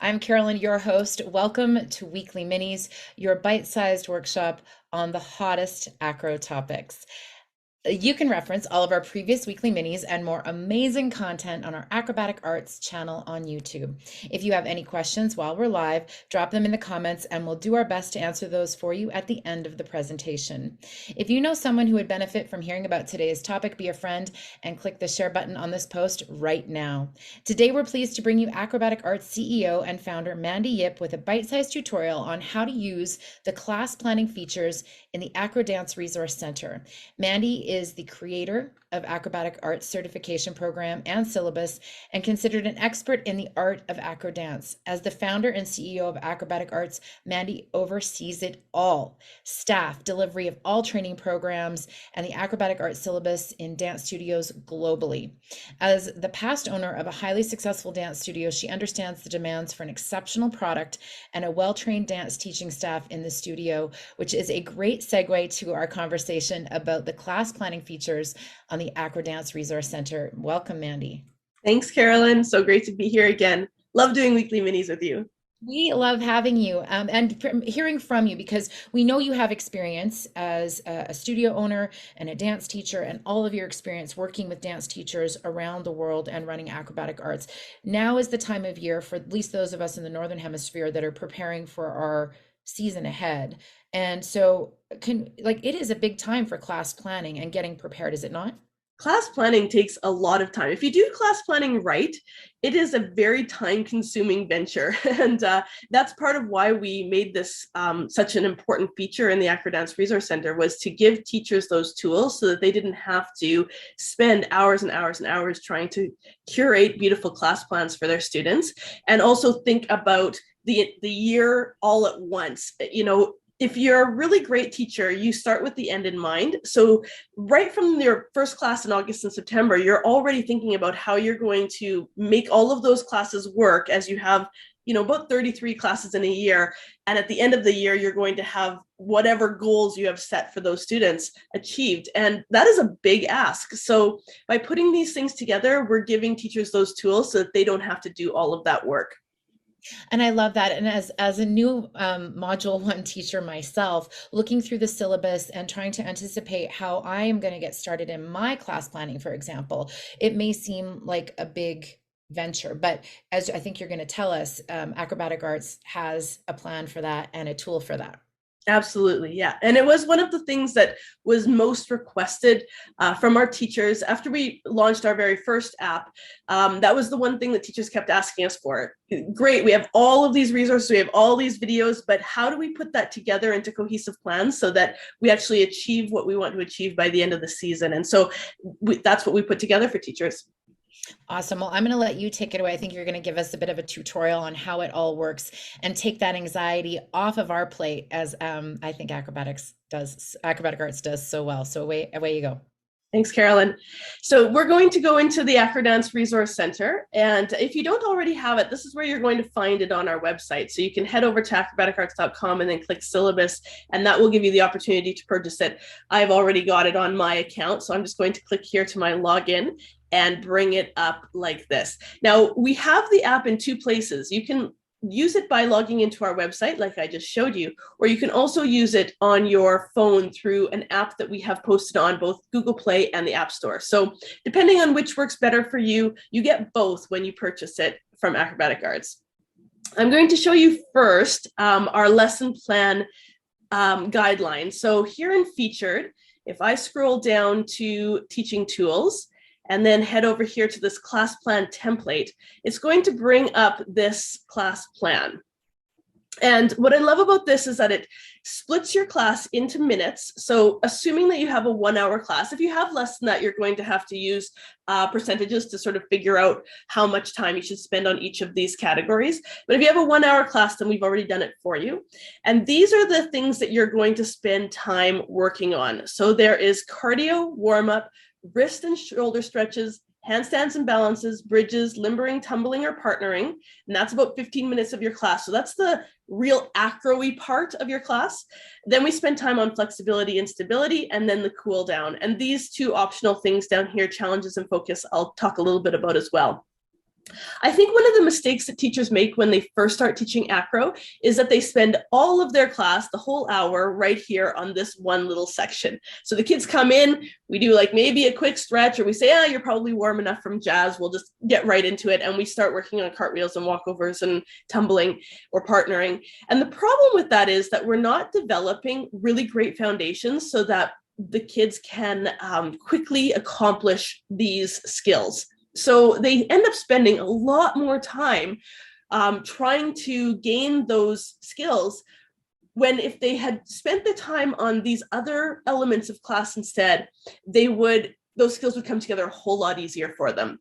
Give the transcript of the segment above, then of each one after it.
I'm Carolyn, your host. Welcome to Weekly Minis, your bite-sized workshop on the hottest acro topics. You can reference all of our previous weekly minis and more amazing content on our Acrobatic Arts channel on YouTube. If you have any questions while we're live, drop them in the comments and we'll do our best to answer those for you at the end of the presentation. If you know someone who would benefit from hearing about today's topic, be a friend and click the share button on this post right now. Today, we're pleased to bring you Acrobatic Arts CEO and founder Mandy Yip with a bite-sized tutorial on how to use the class planning features in the Acro Dance Resource Center. Mandy is the creator of Acrobatic Arts certification program and syllabus and considered an expert in the art of acro dance. As the founder and CEO of Acrobatic Arts, Mandy oversees it all: staff, delivery of all training programs, and the Acrobatic Arts syllabus in dance studios globally. As the past owner of a highly successful dance studio, she understands the demands for an exceptional product and a well-trained dance teaching staff in the studio, which is a great segue to our conversation about the class planning features on the Acro Dance Resource Center. Welcome, Mandy. Thanks, Carolyn. So great to be here again. Love doing weekly minis with you. We love having you and hearing from you, because we know you have experience as a studio owner and a dance teacher, and all of your experience working with dance teachers around the world and running acrobatic arts. Now is the time of year for at least those of us in the Northern Hemisphere that are preparing for our season ahead. And so it is a big time for class planning and getting prepared, is it not? Class planning takes a lot of time. If you do class planning right, it is a very time-consuming venture. And that's part of why we made this such an important feature in the Acro Dance Resource Center, was to give teachers those tools so that they didn't have to spend hours and hours and hours trying to curate beautiful class plans for their students, and also think about the year all at once. If you're a really great teacher, you start with the end in mind. So right from your first class in August and September, you're already thinking about how you're going to make all of those classes work, as you have, about 33 classes in a year. And at the end of the year, you're going to have whatever goals you have set for those students achieved. And that is a big ask. So by putting these things together, we're giving teachers those tools so that they don't have to do all of that work. And I love that. And as a new module one teacher myself, looking through the syllabus and trying to anticipate how I am going to get started in my class planning, for example, it may seem like a big venture, but as I think you're going to tell us, Acrobatic Arts has a plan for that and a tool for that. Absolutely, yeah. And it was one of the things that was most requested from our teachers after we launched our very first app. That was the one thing that teachers kept asking us for. Great, we have all of these resources, we have all these videos, but how do we put that together into cohesive plans so that we actually achieve what we want to achieve by the end of the season? And so that's what we put together for teachers. Awesome. Well, I'm going to let you take it away. I think you're going to give us a bit of a tutorial on how it all works and take that anxiety off of our plate, as I think Acrobatic Arts does so well. So away you go. Thanks, Carolyn. So we're going to go into the Acro Dance Resource Center. And if you don't already have it, this is where you're going to find it on our website. So you can head over to acrobaticarts.com and then click syllabus, and that will give you the opportunity to purchase it. I've already got it on my account, so I'm just going to click here to my login and bring it up like this. Now, we have the app in two places. You can use it by logging into our website, like I just showed you, or you can also use it on your phone through an app that we have posted on both Google Play and the App Store. So depending on which works better for you, you get both when you purchase it from Acrobatic Arts. I'm going to show you first our lesson plan guidelines. So here in Featured, if I scroll down to Teaching Tools, and then head over here to this class plan template, it's going to bring up this class plan. And what I love about this is that it splits your class into minutes. So assuming that you have a 1 hour class, if you have less than that, you're going to have to use percentages to sort of figure out how much time you should spend on each of these categories. But if you have a 1 hour class, then we've already done it for you. And these are the things that you're going to spend time working on. So there is cardio, warm up, wrist and shoulder stretches, handstands and balances, bridges, limbering, tumbling, or partnering. And that's about 15 minutes of your class. So that's the real acro-y part of your class. Then we spend time on flexibility and stability, and then the cool down. And these two optional things down here, challenges and focus, I'll talk a little bit about as well. I think one of the mistakes that teachers make when they first start teaching acro is that they spend all of their class, the whole hour, right here on this one little section. So the kids come in, we do like maybe a quick stretch, or we say, you're probably warm enough from jazz. We'll just get right into it. And we start working on cartwheels and walkovers and tumbling or partnering. And the problem with that is that we're not developing really great foundations so that the kids can quickly accomplish these skills. So they end up spending a lot more time trying to gain those skills, when if they had spent the time on these other elements of class instead, those skills would come together a whole lot easier for them.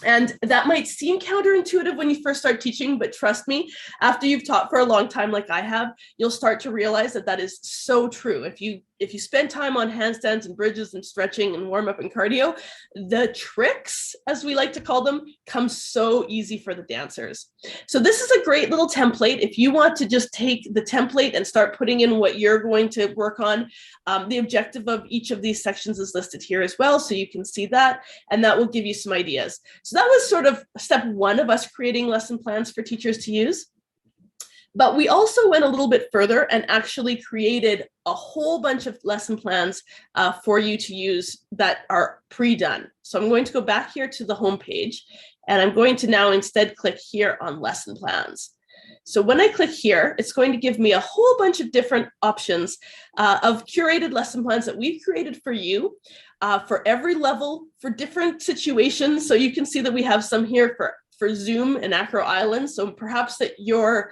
And that might seem counterintuitive when you first start teaching, but trust me, after you've taught for a long time like I have, you'll start to realize that that is so true. If you spend time on handstands and bridges and stretching and warm up and cardio, the tricks, as we like to call them, come so easy for the dancers. So this is a great little template. If you want to just take the template and start putting in what you're going to work on, the objective of each of these sections is listed here as well, so you can see that, and that will give you some ideas. So that was sort of step one of us creating lesson plans for teachers to use. But we also went a little bit further and actually created a whole bunch of lesson plans for you to use that are pre-done. So I'm going to go back here to the home page, and I'm going to now instead click here on lesson plans. So when I click here, it's going to give me a whole bunch of different options of curated lesson plans that we've created for you for every level, for different situations. So you can see that we have some here for Zoom and Acro Island. So perhaps that your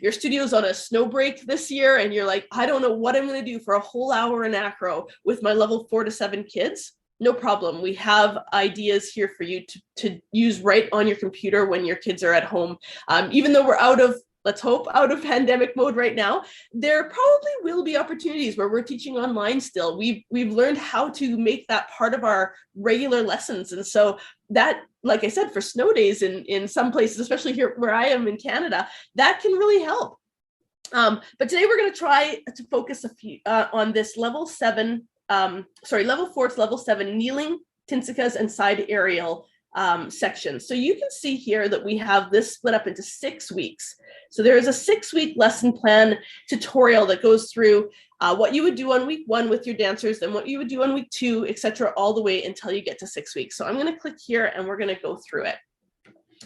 studio's on a snow break this year and you're like, I don't know what I'm going to do for a whole hour in acro with my level 4 to 7 kids. No problem. We have ideas here for you to use right on your computer when your kids are at home. Even though we're let's hope, out of pandemic mode right now, there probably will be opportunities where we're teaching online still. We've learned how to make that part of our regular lessons. And so that, like I said, for snow days in some places, especially here where I am in Canada, that can really help. But today we're going to try to focus on this level 4 to level 7 kneeling, tinsikas, and side aerial section. So you can see here that we have this split up into 6 weeks. So there is a 6-week lesson plan tutorial that goes through what you would do on week 1 with your dancers, then what you would do on week 2, etc., all the way until you get to 6 weeks. So I'm going to click here and we're going to go through it.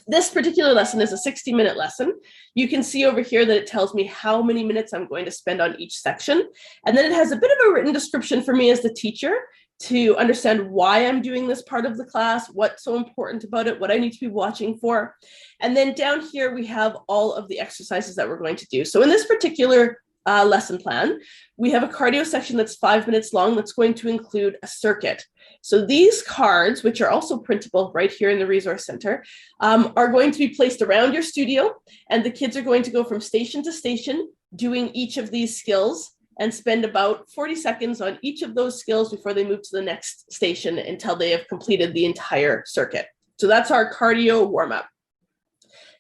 This particular lesson is a 60-minute lesson. You can see over here that it tells me how many minutes I'm going to spend on each section. And then it has a bit of a written description for me as the teacher to understand why I'm doing this part of the class, what's so important about it, what I need to be watching for. And then down here, we have all of the exercises that we're going to do. So in this particular lesson plan, we have a cardio section that's 5 minutes long that's going to include a circuit. So these cards, which are also printable right here in the Resource Center, are going to be placed around your studio, and the kids are going to go from station to station doing each of these skills and spend about 40 seconds on each of those skills before they move to the next station until they have completed the entire circuit. So that's our cardio warm-up.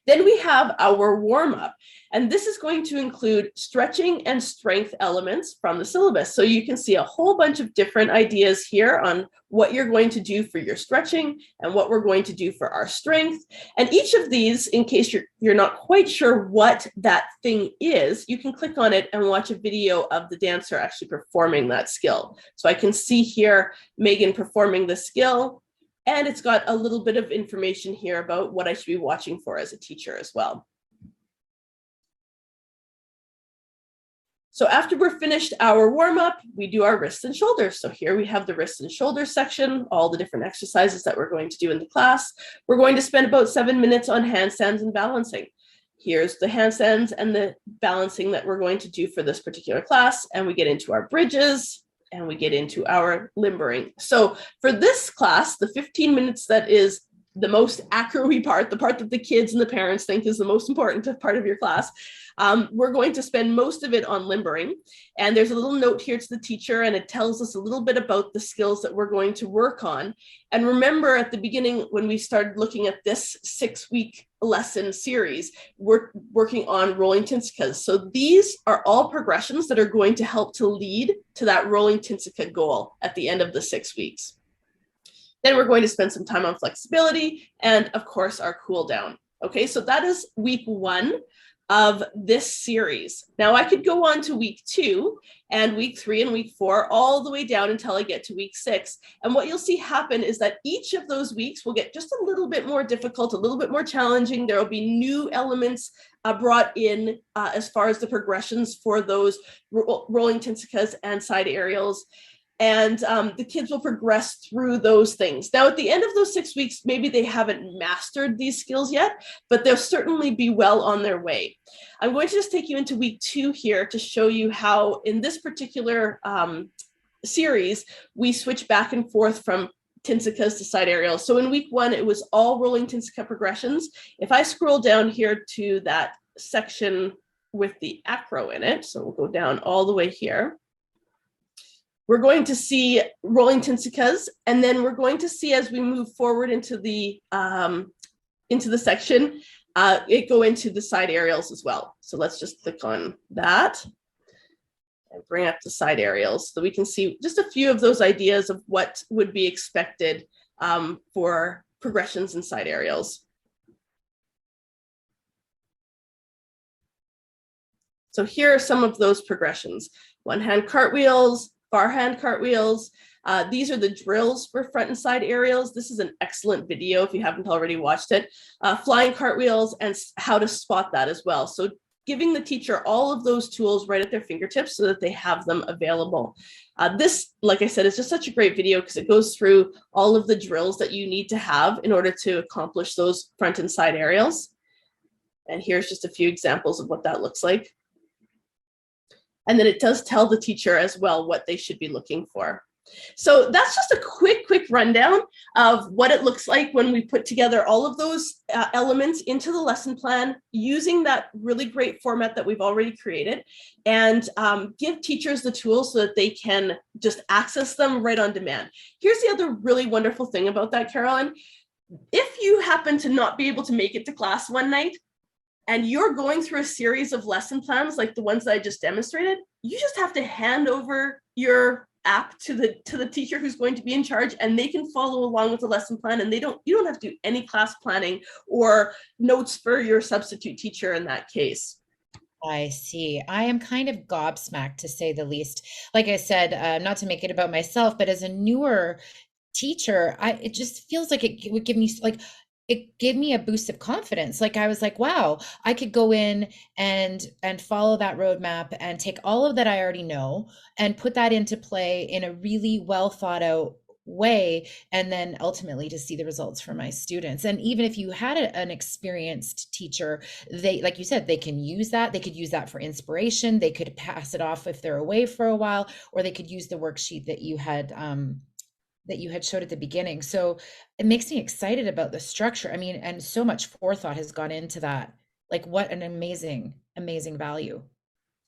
Then we have our warm-up, and this is going to include stretching and strength elements from the syllabus. So you can see a whole bunch of different ideas here on what you're going to do for your stretching and what we're going to do for our strength. And each of these, in case you're not quite sure what that thing is, you can click on it and watch a video of the dancer actually performing that skill. So I can see here Megan performing the skill, and it's got a little bit of information here about what I should be watching for as a teacher as well. So after we're finished our warm-up, we do our wrists and shoulders. So here we have the wrists and shoulders section, all the different exercises that we're going to do in the class. We're going to spend about 7 minutes on handstands and balancing. Here's the handstands and the balancing that we're going to do for this particular class. And we get into our bridges, and we get into our limbering. So for this class, the 15 minutes that is the most acro-y part, the part that the kids and the parents think is the most important part of your class, we're going to spend most of it on limbering. And there's a little note here to the teacher, and it tells us a little bit about the skills that we're going to work on. And remember at the beginning, when we started looking at this 6-week lesson series, we're working on rolling tinsikas. So these are all progressions that are going to help to lead to that rolling tinsika goal at the end of the 6 weeks. Then we're going to spend some time on flexibility and, of course, our cool down. Okay, so that is week 1 of this series. Now I could go on to week 2 and week 3 and week 4 all the way down until I get to week 6. And what you'll see happen is that each of those weeks will get just a little bit more difficult, a little bit more challenging. There will be new elements brought in as far as the progressions for those rolling tensicas and side aerials. And the kids will progress through those things. Now, at the end of those 6 weeks, maybe they haven't mastered these skills yet, but they'll certainly be well on their way. I'm going to just take you into week 2 here to show you how in this particular series, we switch back and forth from tensicas to side aerials. So in week 1, it was all rolling tensica progressions. If I scroll down here to that section with the acro in it, so we'll go down all the way here. We're going to see rolling tensicas, and then we're going to see as we move forward into the section, it go into the side aerials as well. So let's just click on that and bring up the side aerials so we can see just a few of those ideas of what would be expected for progressions in side aerials. So here are some of those progressions: one hand cartwheels, far hand cartwheels. These are the drills for front and side aerials. This is an excellent video if you haven't already watched it. Flying cartwheels and how to spot that as well. So giving the teacher all of those tools right at their fingertips so that they have them available. This, like I said, is just such a great video because it goes through all of the drills that you need to have in order to accomplish those front and side aerials. And here's just a few examples of what that looks like. And then it does tell the teacher as well what they should be looking for. So that's just a quick rundown of what it looks like when we put together all of those elements into the lesson plan using that really great format that we've already created, and give teachers the tools so that they can just access them right on demand. Here's the other really wonderful thing about that, Carolyn. If you happen to not be able to make it to class one night, and you're going through a series of lesson plans like the ones that I just demonstrated, you just have to hand over your app to the teacher who's going to be in charge, and they can follow along with the lesson plan, and you don't have to do any class planning or notes for your substitute teacher in that case. I see. I am kind of gobsmacked, to say the least. Like I said, not to make it about myself, but as a newer teacher, it just feels like it would give me it gave me a boost of confidence. Like I was like, wow, I could go in and follow that roadmap and take all of that I already know and put that into play in a really well thought out way, and then ultimately to see the results for my students. And even if you had an experienced teacher, they, like you said, they can use that. They could use that for inspiration. They could pass it off if they're away for a while, or they could use the worksheet that you had showed at the beginning. So it makes me excited about the structure. I mean, and so much forethought has gone into that. Like, what an amazing value.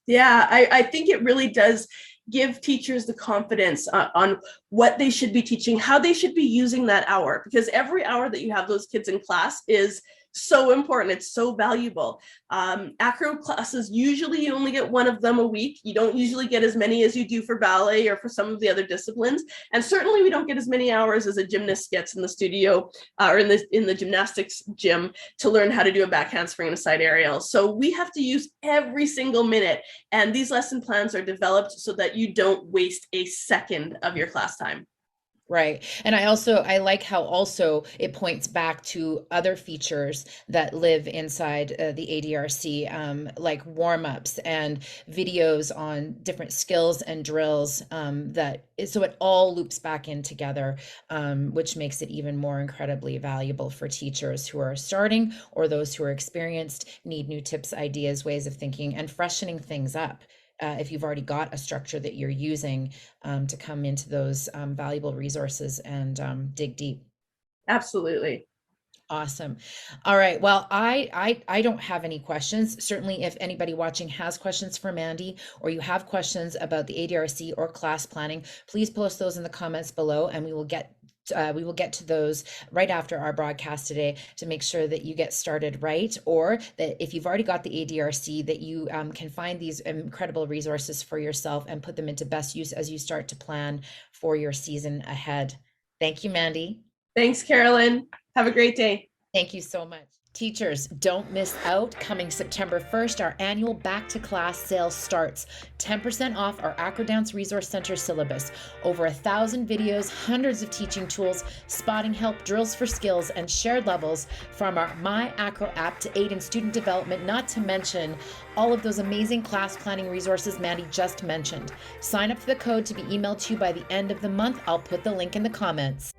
Yeah, I think it really does give teachers the confidence on what they should be teaching, how they should be using that hour, because every hour that you have those kids in class is so important. It's so valuable. Acro classes, usually you only get one of them a week. You don't usually get as many as you do for ballet or for some of the other disciplines. And certainly we don't get as many hours as a gymnast gets in the studio or in the gymnastics gym to learn how to do a back handspring and a side aerial. So we have to use every single minute. And these lesson plans are developed so that you don't waste a second of your class time. Right. And I like how also it points back to other features that live inside the ADRC, like warm-ups and videos on different skills and drills, so it all loops back in together, which makes it even more incredibly valuable for teachers who are starting or those who are experienced, need new tips, ideas, ways of thinking, and freshening things up. If you've already got a structure that you're using to come into those valuable resources and dig deep. Absolutely. Awesome. All right. Well, I don't have any questions. Certainly, if anybody watching has questions for Mandy, or you have questions about the ADRC or class planning, please post those in the comments below, and we will get to those right after our broadcast today to make sure that you get started right, or that if you've already got the ADRC, that you can find these incredible resources for yourself and put them into best use as you start to plan for your season ahead. Thank you, Mandy. Thanks, Carolyn. Have a great day. Thank you so much. Teachers, don't miss out. Coming September 1st, our annual Back to Class sale starts. 10% off our Acro Dance Resource Center syllabus. Over 1,000 videos, hundreds of teaching tools, spotting help, drills for skills, and shared levels from our My Acro app to aid in student development, not to mention all of those amazing class planning resources Mandy just mentioned. Sign up for the code to be emailed to you by the end of the month. I'll put the link in the comments.